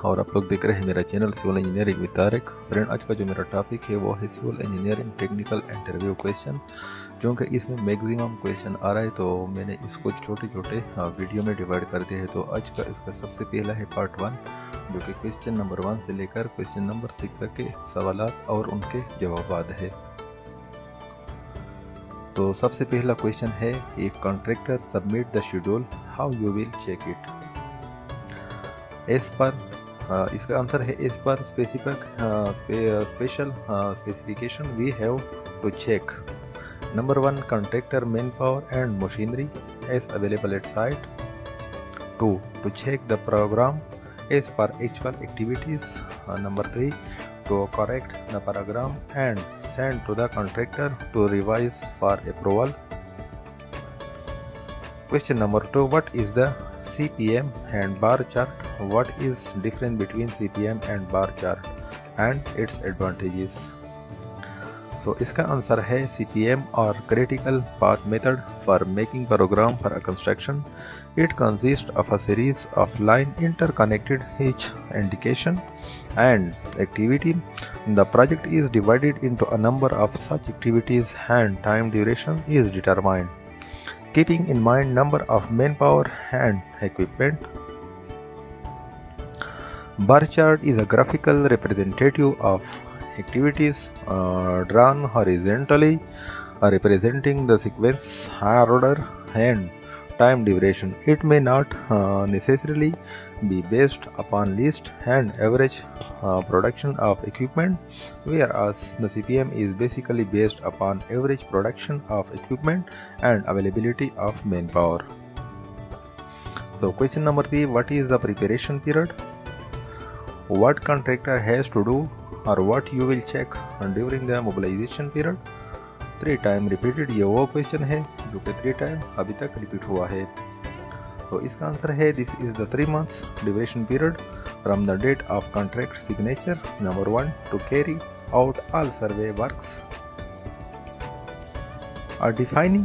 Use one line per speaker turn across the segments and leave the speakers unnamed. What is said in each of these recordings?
और आप लोग देख रहे हैं मेरा channel civil engineering with Tariq. Friend, आज का जो मेरा टॉपिक है वो है civil engineering technical interview question. क्योंकि इसमें मैक्सिमम क्वेश्चन आ रहा है तो मैंने इसको छोटे छोटे वीडियो में डिवाइड कर दिया है। तो आज का इसका सबसे पहला है पार्ट 1, जो कि क्वेश्चन नंबर 1 से लेकर क्वेश्चन नंबर 6 तक के सवाल और उनके जवाब है। तो सबसे पहला क्वेश्चन है, if contractor submit the schedule how you will check it. As per इसका आंसर है as per special specification we have to check. Number 1, contractor man power and machinery as available at site. 2, to check the programme as per actual activities. Number 3, to correct the program and send to the contractor to revise for approval. Question number 2, what is the CPM and bar chart? What is difference between CPM and bar chart and its advantages? So इसका answer है CPM or critical path method for making program for a construction. It consists of a series of line interconnected each indication and activity. The project is divided into a number of such activities and time duration is determined, keeping in mind number of manpower and equipment. Bar chart is a graphical representative of activities drawn horizontally, representing the sequence, order and time duration. It may not necessarily be based upon list and average production of equipment, whereas the CPM is basically based upon average production of equipment and availability of manpower. So question number 3, what is the preparation period? What contractor has to do or what you will check during the mobilization period? 3 time repeated, ये वो question है जो कि 3 time अभी तक repeat हुआ है। तो इसका आंसर है, this is the 3 months duration period from the date of contract signature. Number 1, to carry out all survey works are defining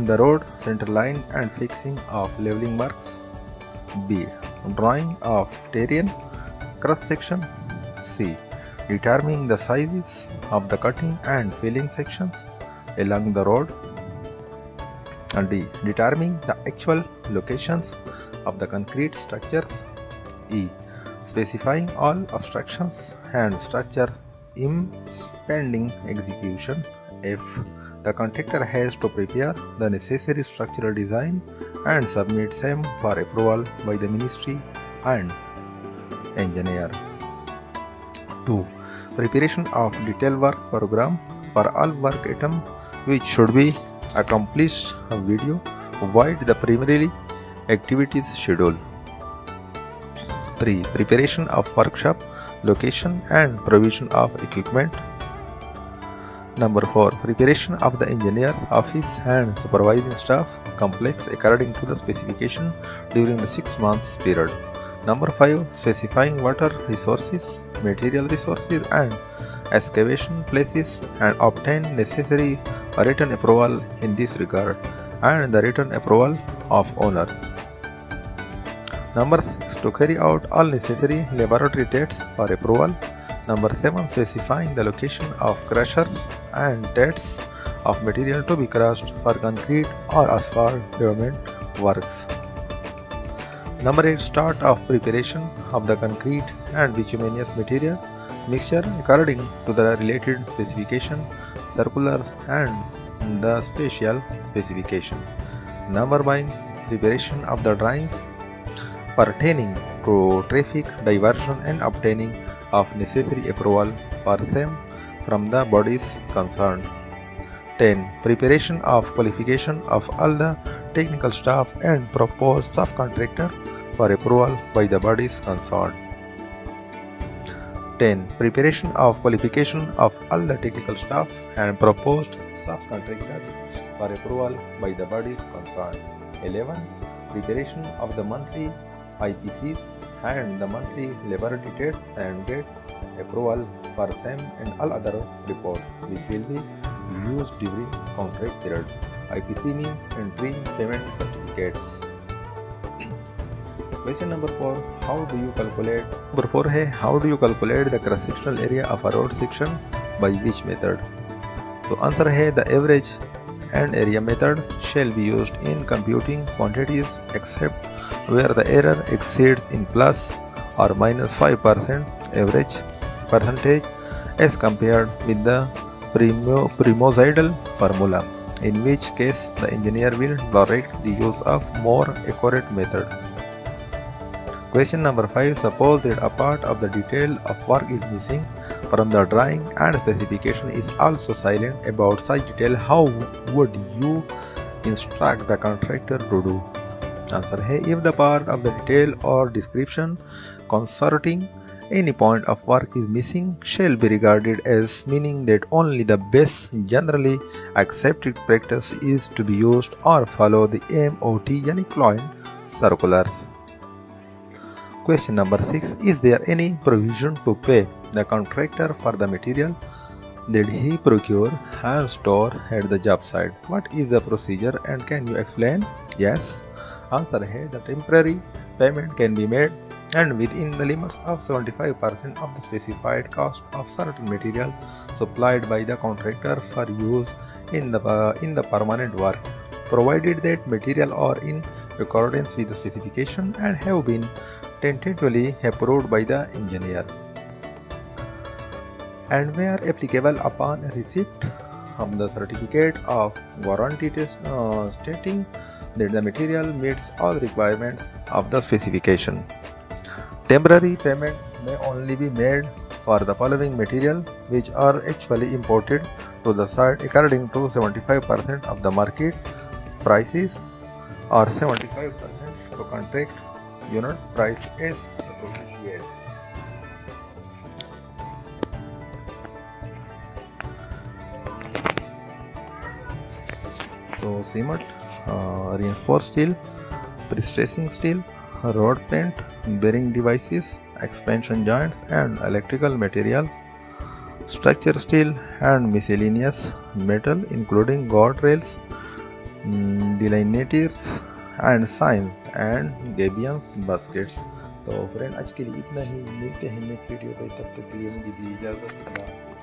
the road center line and fixing of levelling works. B, drawing of terrain cross section. C, determining the sizes of the cutting and filling sections along the road. And D, determining the actual locations of the concrete structures. E, specifying all obstructions and structure impeding execution. F, the contractor has to prepare the necessary structural design and submit them for approval by the ministry and engineer. 2, preparation of detailed work program for all work items which should be accomplished. A video wide the primary activities schedule. 3, preparation of workshop location and provision of equipment. Number 4, preparation of the engineer office and supervising staff complex according to the specification during the 6 months period. Number 5, specifying water resources, material resources and excavation places and obtain necessary written approval in this regard and the written approval of owners. Number 6, to carry out all necessary laboratory tests for approval. Number 7, specifying the location of crushers and dates of material to be crushed for concrete or asphalt pavement works. Number 8, start of preparation of the concrete and bituminous material mixture according to the related specification, circulars and the special specification. Number 9, preparation of the drawings pertaining to traffic diversion and obtaining of necessary approval for them from the bodies concerned. 10, preparation of qualification of all the technical staff and proposed subcontractor for approval by the bodies concerned. 10, preparation of qualification of all the technical staff and proposed subcontractor for approval by the bodies concerned. 11, preparation of the monthly IPCs and the monthly laboratory tests and get approval for them and all other reports which will be used during contract period. IPC means entry payment certificates. Question number 4. How do you calculate? Number 4 है how do you calculate the cross sectional area of a road section by which method? तो answer है the average and area method shall be used in computing quantities except where the error exceeds in plus or minus 5% average percentage as compared with the Primozidal formula, in which case the engineer will direct the use of more accurate method. Question number 5. Suppose that a part of the detail of work is missing from the drawing and specification is also silent about such detail. How would you instruct the contractor to do? Answer है if the part of the detail or description concerning any point of work is missing shall be regarded as meaning that only the best generally accepted practice is to be used or follow the MOT यानी client circulars. Question number 6. Is there any provision to pay the contractor for the material that he procure and store at the job site? What is the procedure and can you explain? Yes. Answer है the temporary payment can be made and within the limits of 75% of the specified cost of certain material supplied by the contractor for use in the permanent work, provided that material are in accordance with the specification and have been tentatively approved by the engineer. And where applicable, upon receipt of the certificate of warranty stating that the material meets all requirements of the specification. Temporary payments may only be made for the following material which are actually imported to the site according to 75% of the market prices or 75% to contract unit price as appropriate. So cement, reinforced steel, pre-stressing steel, road paint, bearing devices, expansion joints and electrical material, structure steel and miscellaneous metal including guardrails, delineators and signs and gabions baskets. तो friend आज के लिए इतना ही, मिलते हैं next video पे, तब तक के लिए मुझे दी इजाज़त।